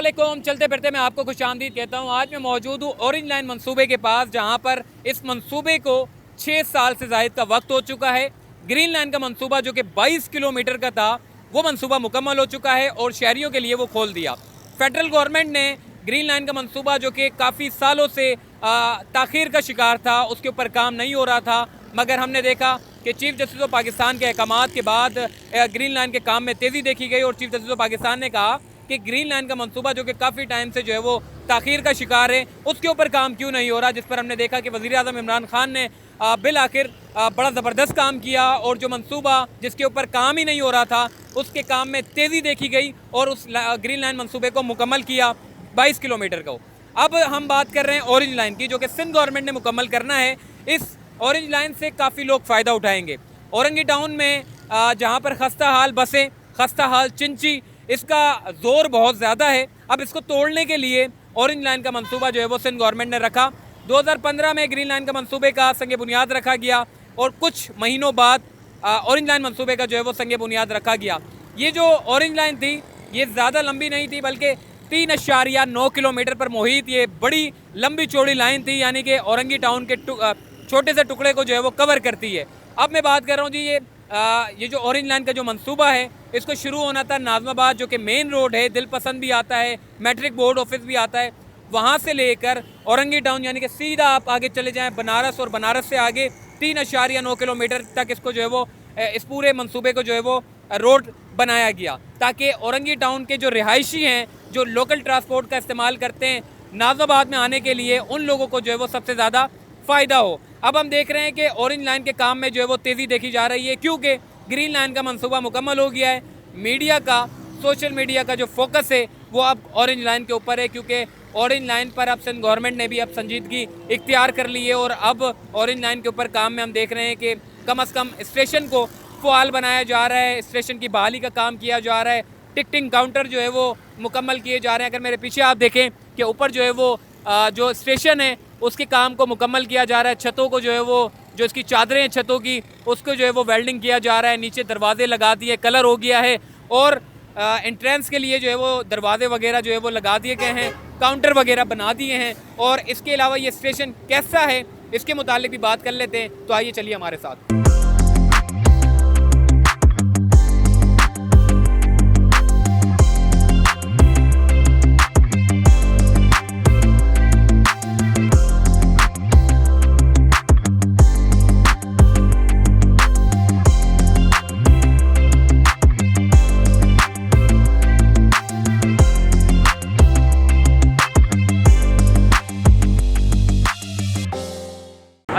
अस्सलामुअलैकुम। चलते फिरते मैं आपको खुशामदीद कहता हूँ। आज मैं मौजूद हूँ ऑरेंज लाइन मंसूबे के पास, जहाँ पर इस मंसूबे को 6 साल से ज़ायद का वक्त हो चुका है। ग्रीन लाइन का मंसूबा जो कि 22 किलोमीटर का था, वो मंसूबा मुकम्मल हो चुका है और शहरियों के लिए वो खोल दिया। फेडरल गवर्नमेंट ने ग्रीन लाइन का मंसूबा जो कि काफ़ी सालों से ताख़ीर का शिकार था, उसके ऊपर काम नहीं हो रहा था, मगर हमने देखा कि चीफ जस्टिस ऑफ पाकिस्तान के अहकामात के बाद ग्रीन लाइन के काम में तेज़ी देखी गई और चीफ जस्टिस ऑफ पाकिस्तान ने कहा कि ग्रीन लाइन का मंसूबा जो कि काफ़ी टाइम से जो है वो ताख़ीर का शिकार है, उसके ऊपर काम क्यों नहीं हो रहा। जिस पर हमने देखा कि वज़ीर आज़म इमरान खान ने बिल आखिर बड़ा ज़बरदस्त काम किया और जो मंसूबा जिसके ऊपर काम ही नहीं हो रहा था, उसके काम में तेज़ी देखी गई और उस ग्रीन लाइन मंसूबे को मुकम्मल किया 22 किलोमीटर को। अब हम बात कर रहे हैं ऑरेंज लाइन की, जो कि सिंध गवर्नमेंट ने मुकम्मल करना है। इस ऑरेंज लाइन से काफ़ी लोग फ़ायदा उठाएंगे। औरंगी टाउन में जहाँ पर खस्ता हाल बसें, खस्ता हाल चिंची, इसका ज़ोर बहुत ज़्यादा है। अब इसको तोड़ने के लिए ऑरेंज लाइन का मंसूबा जो है वो सिंध गवर्नमेंट ने रखा। 2015 में ग्रीन लाइन का मंसूबे का संग बुनियाद रखा गया और कुछ महीनों बाद ऑरेंज लाइन मंसूबे का जो है वो संग बुनियाद रखा गया। ये जो ऑरेंज लाइन थी, ये ज़्यादा लंबी नहीं थी, बल्कि 3.9 किलोमीटर पर मुहित ये बड़ी लंबी चौड़ी लाइन थी, यानी कि औरंगी टाउन के छोटे से टुकड़े को जो है वो कवर करती है। अब मैं बात कर रहा हूँ जी, ये जो ऑरेंज लाइन का जो मंसूबा है, इसको शुरू होना था नाज़माबाद, जो कि मेन रोड है, दिलपसंद भी आता है, मैट्रिक बोर्ड ऑफिस भी आता है, वहाँ से लेकर औरंगी टाउन, यानी कि सीधा आप आगे चले जाएं बनारस, और बनारस से आगे 3.9 किलोमीटर तक इसको जो है वो इस पूरे मंसूबे को जो है वो रोड बनाया गया, ताकि औरंगी टाउन के जो रिहायशी हैं, जो लोकल ट्रांसपोर्ट का इस्तेमाल करते हैं नाज़माबाद में आने के लिए, उन लोगों को जो है वो सबसे ज़्यादा फ़ायदा हो। अब हम देख रहे हैं कि ऑरेंज लाइन के काम में जो है वो तेज़ी देखी जा रही है, क्योंकि ग्रीन लाइन का मंसूबा मुकम्मल हो गया है। मीडिया का, सोशल मीडिया का जो फोकस है वो अब ऑरेंज लाइन के ऊपर है, क्योंकि ऑरेंज लाइन पर अब सिंध गवर्नमेंट ने भी अब संजीदगी इख्तियार कर ली है और अब ऑरेंज लाइन के ऊपर काम में हम देख रहे हैं कि कम से कम स्टेशन को फ़आल बनाया जा रहा है, स्टेशन की बहाली का काम किया जा रहा है, टिकटिंग काउंटर जो है वो मुकम्मल किए जा रहे हैं। अगर मेरे पीछे आप देखें कि ऊपर जो है वो जो स्टेशन है उसके काम को मुकम्मल किया जा रहा है, छतों को जो है वो, जो इसकी चादरें हैं छतों की, उसको जो है वो वेल्डिंग किया जा रहा है, नीचे दरवाजे लगा दिए, कलर हो गया है, और एंट्रेंस के लिए जो है वो दरवाजे वगैरह जो है वो लगा दिए गए हैं, काउंटर वगैरह बना दिए हैं। और इसके अलावा ये स्टेशन कैसा है, इसके मुतालिक भी बात कर लेते हैं। तो आइए चलिए हमारे साथ।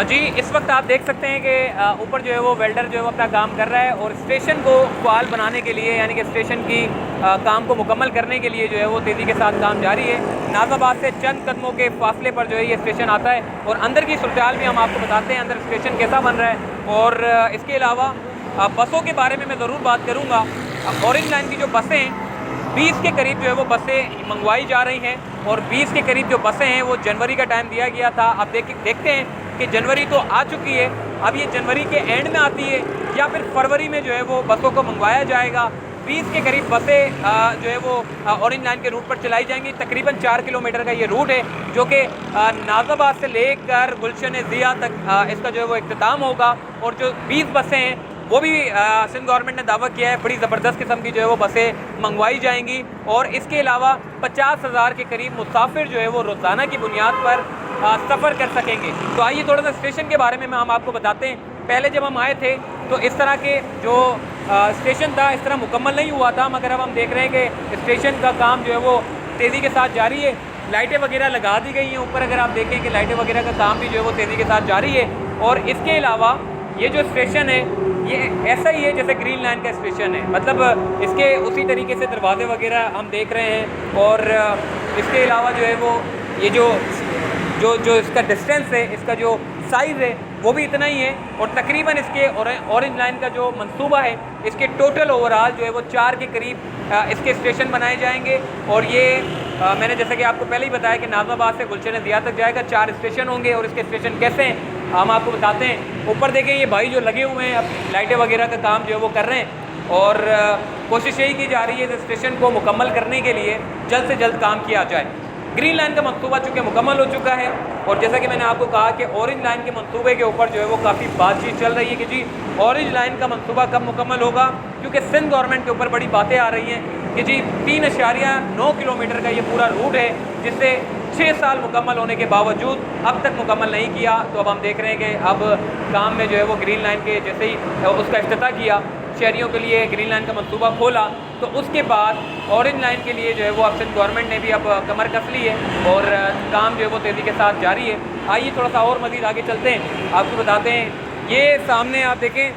जी, इस वक्त आप देख सकते हैं कि ऊपर जो है वो वेल्डर जो है वो अपना काम कर रहा है और स्टेशन को फ़आल बनाने के लिए, यानी कि स्टेशन की काम को मुकम्मल करने के लिए जो है वो तेज़ी के साथ काम जारी है। नाज़ाबाद से चंद कदमों के फासले पर जो है ये स्टेशन आता है और अंदर की सूरत भी हम आपको बताते हैं, अंदर स्टेशन कैसा बन रहा है। और इसके अलावा बसों के बारे में मैं ज़रूर बात करूँगा। ऑरेंज लाइन की जो बसें हैं, 20 के करीब जो है वो बसें मंगवाई जा रही हैं और 20 के करीब जो बसें हैं वो जनवरी का टाइम दिया गया था। अब देखते हैं कि जनवरी तो आ चुकी है, अब ये जनवरी के एंड में आती है या फिर फरवरी में जो है वो बसों को मंगवाया जाएगा। 20 के करीब बसें जो है वो ऑरेंज लाइन के रूट पर चलाई जाएंगी। तकरीबन 4 किलोमीटर का ये रूट है, जो कि नाज़ाबाद से लेकर गुलशन ज़िया तक इसका जो है वो इख्तिताम होगा। और जो 20 बसें हैं वो भी सिंध गवर्नमेंट ने दावा किया है, बड़ी ज़बरदस्त किस्म की जो है वो बसें मंगवाई जाएंगी। और इसके अलावा 50,000 के करीब मुसाफिर जो है वो रोज़ाना की बुनियाद पर सफ़र कर सकेंगे। तो आइए थोड़ा सा स्टेशन के बारे में हम आपको बताते हैं। पहले जब हम आए थे तो इस तरह के जो स्टेशन था, इस तरह मुकम्मल नहीं हुआ था, मगर अब हम देख रहे हैं कि स्टेशन का काम जो है वो तेज़ी के साथ जारी है। लाइटें वगैरह लगा दी गई हैं ऊपर, अगर आप देखें कि लाइटें वगैरह का काम भी जो है वो तेज़ी के साथ जारी है। और इसके अलावा ये जो स्टेशन है ये ऐसा ही है जैसे ग्रीन लाइन का स्टेशन है, मतलब इसके उसी तरीके से दरवाजे वगैरह हम देख रहे हैं। और इसके अलावा जो है वो ये जो इसका डिस्टेंस है, इसका जो साइज़ है वो भी इतना ही है। और तकरीबन इसके ऑरेंज लाइन का जो मंसूबा है, इसके टोटल ओवरऑल जो है वो 4 के करीब इसके स्टेशन बनाए जाएंगे। और ये मैंने जैसे कि आपको पहले ही बताया कि नाज़ाबाद से गुलशन ज़िया तक जाएगा, 4 स्टेशन होंगे। और इसके स्टेशन कैसे हैं हम आपको बताते हैं। ऊपर देखें ये भाई जो लगे हुए हैं अब लाइटें वगैरह का काम जो है वो कर रहे हैं। और कोशिश यही की जा रही है इस स्टेशन को मुकम्मल करने के लिए जल्द से जल्द काम किया जाए। ग्रीन लाइन का मंसूबा चूँकि मुकम्मल हो चुका है और जैसा कि मैंने आपको कहा कि ऑरेंज लाइन के मंसूबे के ऊपर जो है वो काफ़ी बातचीत चल रही है कि जी ऑरेंज लाइन का मंसूबा कब मुकम्मल होगा, क्योंकि सिंध गवर्नमेंट के ऊपर बड़ी बातें आ रही हैं कि जी 3.9 किलोमीटर का ये पूरा रूट है जिससे 6 साल मुकम्मल होने के बावजूद अब तक मुकम्मल नहीं किया। तो अब हम देख रहे हैं कि अब काम में जो है वो ग्रीन लाइन के जैसे ही उसका इफ्तिताह किया, शहरियों के लिए ग्रीन लाइन का मंसूबा खोला, तो उसके बाद ऑरेंज लाइन के लिए जो है वो अब सिंध गवर्नमेंट ने भी अब कमर कस ली है और काम जो है वो तेज़ी के साथ जारी है। आइए थोड़ा सा और मज़ीद आगे चलते हैं, आपको बताते हैं। ये सामने आप देखें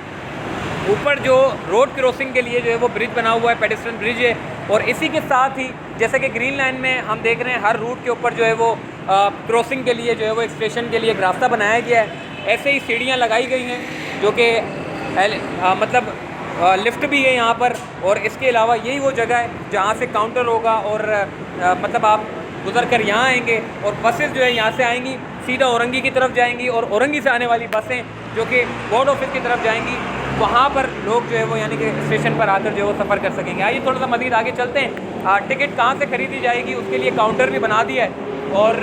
ऊपर जो रोड क्रॉसिंग के लिए जो है वो ब्रिज बना हुआ है, पेडेस्ट्रियन ब्रिज है। और इसी के साथ ही जैसे कि ग्रीन लाइन में हम देख रहे हैं हर रूट के ऊपर जो है वो क्रॉसिंग के लिए जो है वो एक स्टेशन के लिए एक रास्ता बनाया गया है। ऐसे ही सीढ़ियाँ लगाई गई हैं जो कि मतलब लिफ्ट भी है यहाँ पर, और इसके अलावा यही वो जगह है जहाँ से काउंटर होगा और मतलब आप गुजर कर यहाँ आएंगे और बसेस जो है यहाँ से आएंगी सीधा औरंगी की तरफ जाएंगी और औरंगी से आने वाली बसें जो कि बोर्ड ऑफिस की तरफ जाएंगी, वहाँ पर लोग जो है वो यानी कि स्टेशन पर आकर जो है वो सफ़र कर सकेंगे। आइए थोड़ा सा मज़ीद आगे चलते हैं। टिकट कहाँ से ख़रीदी जाएगी उसके लिए काउंटर भी बना दिया है और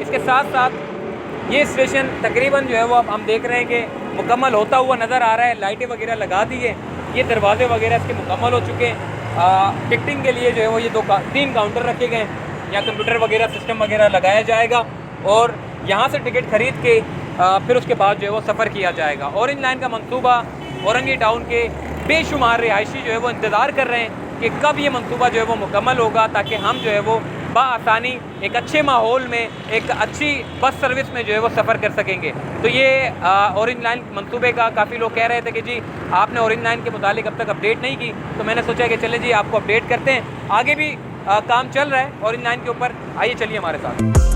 इसके साथ साथ ये स्टेशन तकरीबन जो है वो अब हम देख रहे हैं कि मुकम्मल होता हुआ नज़र आ रहा है। लाइटें वगैरह लगा दी है, ये दरवाजे वगैरह इसके मुकम्मल हो चुके हैं। टिकटिंग के लिए जो है वो ये 3 काउंटर रखे गए हैं, या कंप्यूटर वगैरह सिस्टम वगैरह लगाया जाएगा और यहाँ से टिकट ख़रीद के फिर उसके बाद जो है वो सफ़र किया जाएगा। ऑरेंज लाइन का मंसूबा औरंगी टाउन के बेशुमार रिहायशी जो है वो इंतज़ार कर रहे हैं कि कब ये मंसूबा जो है वो मुकम्मल होगा, ताकि हम जो है वो बआसानी एक अच्छे माहौल में एक अच्छी बस सर्विस में जो है वो सफ़र कर सकेंगे। तो ये ऑरेंज लाइन मंसूबे का काफ़ी लोग कह रहे थे कि जी आपने ऑरेंज लाइन के मुतालिक अब तक अपडेट नहीं की, तो मैंने सोचा कि चले जी आपको अपडेट करते हैं। आगे भी काम चल रहा है ऑरेंज लाइन के ऊपर, आइए चलिए हमारे साथ।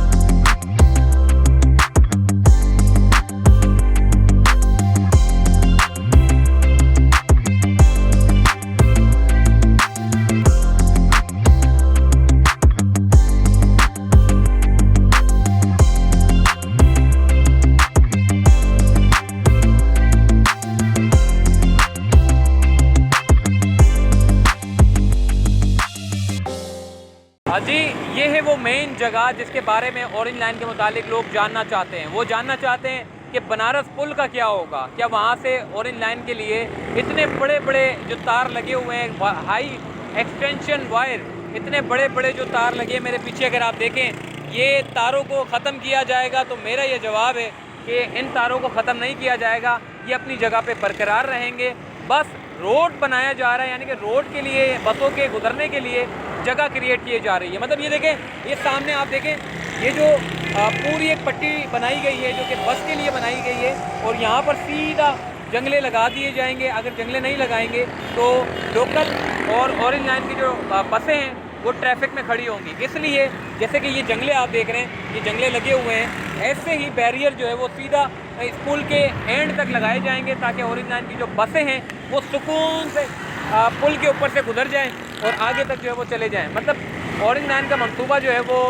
जी ये है वो मेन जगह जिसके बारे में ऑरेंज लाइन के मुतालिक लोग जानना चाहते हैं। वो जानना चाहते हैं कि बनारस पुल का क्या होगा, क्या वहाँ से ऑरेंज लाइन के लिए इतने बड़े बड़े जो तार लगे हुए हैं, हाई एक्सटेंशन वायर, इतने बड़े बड़े जो तार लगे हैं मेरे पीछे, अगर आप देखें ये तारों को ख़त्म किया जाएगा। तो मेरा ये जवाब है कि इन तारों को ख़त्म नहीं किया जाएगा, ये अपनी जगह पे बरकरार रहेंगे। बस रोड बनाया जा रहा है, यानी कि रोड के लिए बसों के गुजरने के लिए जगह क्रिएट की जा रही है। मतलब ये देखें, ये सामने आप देखें, ये जो पूरी एक पट्टी बनाई गई है जो कि बस के लिए बनाई गई है और यहाँ पर सीधा जंगले लगा दिए जाएंगे। अगर जंगले नहीं लगाएंगे तो लोकल और ऑरेंज लाइन की जो बसें हैं वो ट्रैफिक में खड़ी होंगी। इसलिए जैसे कि ये जंगले आप देख रहे हैं, ये जंगले लगे हुए हैं, ऐसे ही बैरियर जो है वो सीधा स्कूल के एंड तक लगाए जाएंगे ताकि ऑरेंज लाइन की जो बसें हैं वो सुकून से पुल के ऊपर से गुजर जाएं और आगे तक जो है वो चले जाएं। मतलब ऑरेंज लाइन का मंसूबा जो है वो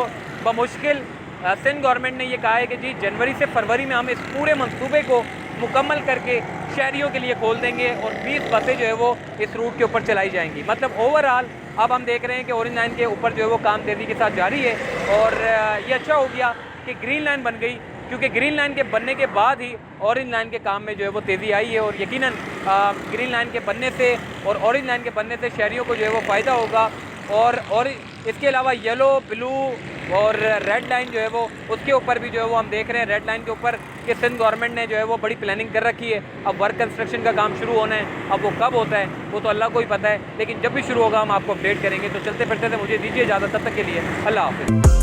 बमुश्किल सिंध गवर्नमेंट ने ये कहा है कि जी जनवरी से फरवरी में हम इस पूरे मंसूबे को मुकम्मल करके शहरियों के लिए खोल देंगे और 20 बसें जो है वो इस रूट के ऊपर चलाई जाएंगी। मतलब ओवरऑल अब हम देख रहे हैं कि ऑरेंज लाइन के ऊपर जो है वो काम तेज़ी के साथ जारी है और ये अच्छा हो गया कि ग्रीन लाइन बन गई, क्योंकि ग्रीन लाइन के बनने के बाद ही ऑरेंज लाइन के काम में जो है वो तेज़ी आई है। और यकीनन ग्रीन लाइन के बनने से और ऑरेंज लाइन के बनने से शहरियों को जो है वो फ़ायदा होगा। और इसके अलावा येलो, ब्लू और रेड लाइन जो है वो उसके ऊपर भी जो है वो हम देख रहे हैं, रेड लाइन के ऊपर कि सिंध गवर्नमेंट ने जो है वो बड़ी प्लानिंग कर रखी है। अब वर्क कंस्ट्रक्शन का काम शुरू होना है, अब वो कब होता है वो तो अल्लाह को ही पता है, लेकिन जब भी शुरू होगा हम आपको अपडेट करेंगे। तो चलते फिरते थे, मुझे दीजिए इजाज़त, तब तक के लिए अल्लाह हाफ़िज़।